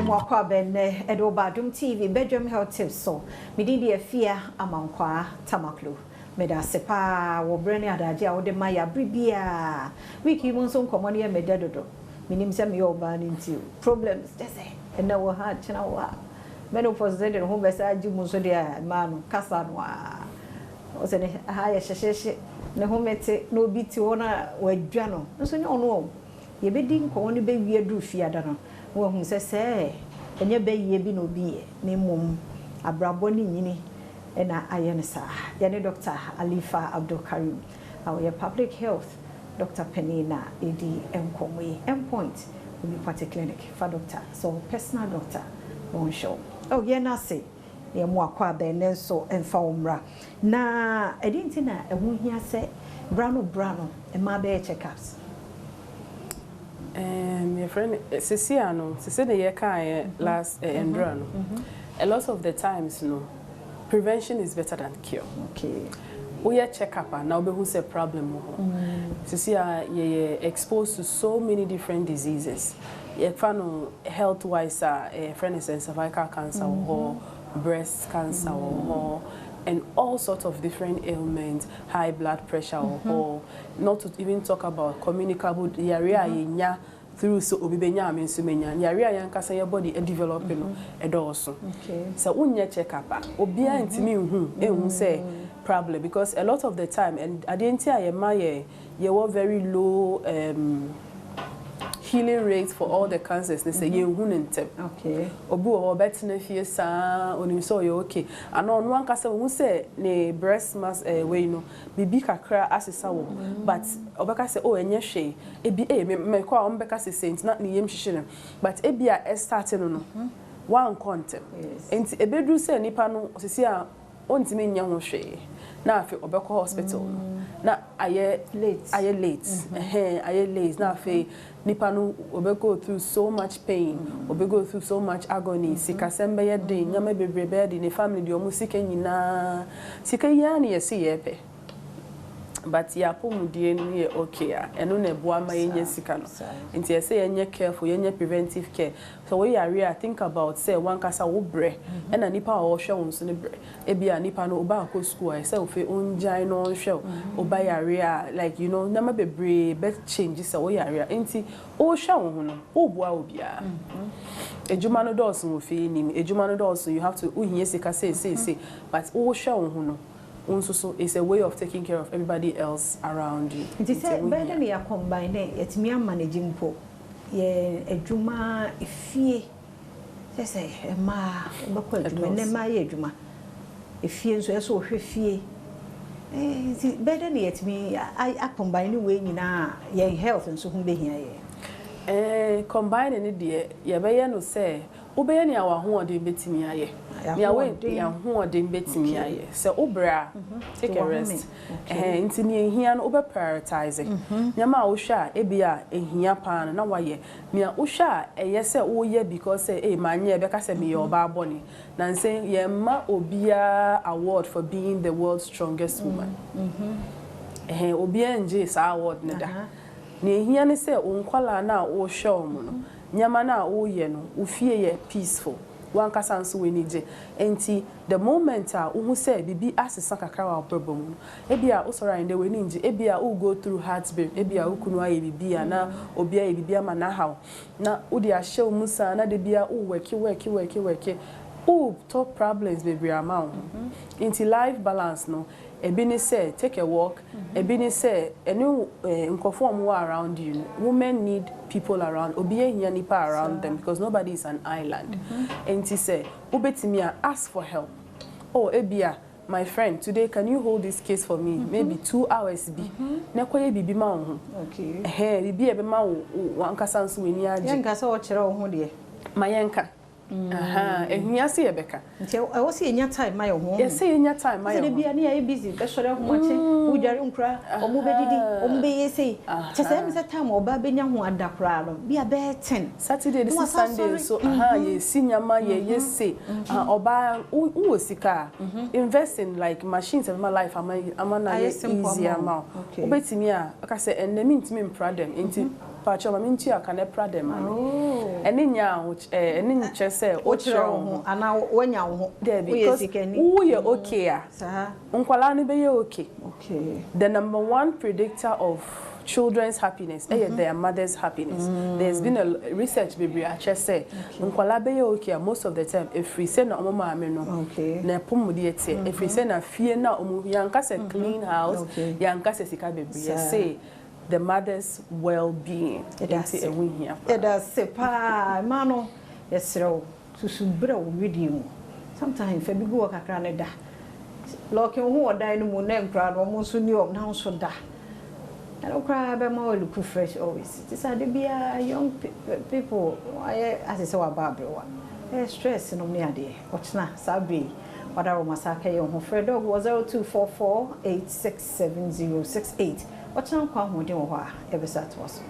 Mwakwa benne Edo Badwam TV Badwam Health Tips so medidi afia amankwa tamaklu meda sepa wo brene adaje a wo de maya bribia wiki mun so nkomo ne meda dodo minim se me yo ba nti problems just na wo ha china wo menopause de ho besa agi mun so de ma no kasa no o se ne ha ya shesheshe ne ho mete no bi ti wona wadwa no nso ne ono ye bedi nkomo ne be wie du fiada no wo hu se enye be ye bi no bi ne mum abrabo ni nyini ena ayensa ya ne Dr. Alifa Abdul Karim our public health Dr. Penina edi enkomwe endpoint will be party clinic for doctor so personal doctor won show oh yeah na say ye mo akwa be ne so emfa umra na edinti na ehu hia se brano e ma be checkups. My friend, Ceciano, Cecilia Yeka last Endrano. A lot of the times, prevention is better than cure. Okay. We are check up now, but who's a problem? Cecilia, you're exposed to so many different diseases. You're health wise, a friend is cervical cancer or breast cancer or and all sorts of different ailments, high blood pressure or not to even talk about communicable diarrhea through so obibenya amensumenya diarrhea yankasa your body developing also. Okay. So unye check up obia ntimi hu say problem because a lot of the time and adentia ye were very low healing rates for all the cancers. They say you okay. Obu or better if sa on so you okay. And on one cancer who say ne breast mass way bibi kakra asesa wo. But obeka say oh enye hwe. Ebi me kwa ombeka say saint not ni yem hihire. But ebi a starting no. One content. Enti ebedu say nipa no sisi a ontimi nya ho hwe. Na afi obeko hospital. Na aye late. Aye late. Na afi nipa no go through so much pain, go through so much agony. Sika sembe ye de nyama bebrebe de ne family de omu sika nyina. Sika ya ne yesi yepe. But ya pomudie ni okay a eno na boa ma yenye sika no. Nti ye say yenye careful, yenye preventive care. So we are think about say one kasa wo bre and na nipa wo hwe won so ne bre. Ebia nipa no oba akọ school I say ofe onjai no hwe oba yare like nama bebre be change say we yare nti o hwe won no o boa obia. Ejuma no do so ofe nim ejuma no do so you have to uhie sika say but o hwe won no so it's a way of taking care of everybody else around you. It is better me a combine it me managing po ye ejuma efie say ma bako ejuma ne ma ye ejuma efie so eso hwe fie better it me I combine we nyina ye health nso hu be hia ye combine ne de ye be ye no say obeye ne awa ho ode betimi aye ya we ya ho ode betimi aye say obra take a rest nti ne ehia no obe prioritize nyama wo hwa ebia ehia pa na waye mia wo hwa eye say wo ye because say manye ebe ka say me oba aboni na say ye ma obia award for being the world's strongest woman obia nje sa award ne da ne ehia ne say onkwala na wo hwa mu no nyama na wo ye no wo fie ye peaceful one kasa nso we nije enti the moment wo say bibi asesa kakra wa problem ebia wo sorry inde we nije ebia wo go through heartbreak ebia wo kunu aye bibia na obia ye bibia ma na haw na wo de ahye wo musa na de bia wo work top problems baby amount into life balance no ebini say take a walk ebini say enu nkoform around you women need people around obiye hia nipa around them because nobody is an island and say ubetimi ask for help oh ebia my friend today can you hold this case for me maybe 2 hours bi na koye bibi ma ho okay bibi ebe ma wo ankasa nso weni age yenka se wo kire wo ho de mayenka ehia se yebeka nti e wo se enya time ma yo ho ye se enya time ma yo se bia na ye busy be sore ho ache wo jare nkura omo be didi omo be yesi che se mi se time oba be nya ho adakura no bia be 10 Saturday this Sunday so ye sinyama ye yesi oba wo sika invest in like machines of my life am na easy amount obetimi a aka se enemi ntimi mpradem nti pacho ma mintu aka ne pra dem ani eni nya eni nche se o chire ho ana wanya ho because who ye okay a nkwala ni be ye okay the number one predictor of children's happiness their mother's happiness. There's been a research baby actually say nkwala be ye okay most of the time if we say na omo ma me no na pom de ete if we say na fie na omo yanka say clean house yanka say sika baby say the mother's well-being. It does say pa mano yesro susubra wo video sometimes fe bi go kakra ne da looking who odan no mu na nkra no mo so ni om na so da and okra be ma look fresh always this are the young people as I say about bro stress no me ade otna sabi wada ro masaka ye ho Fred dog was 0244867068 otna kwa ho de wo ha e be sat was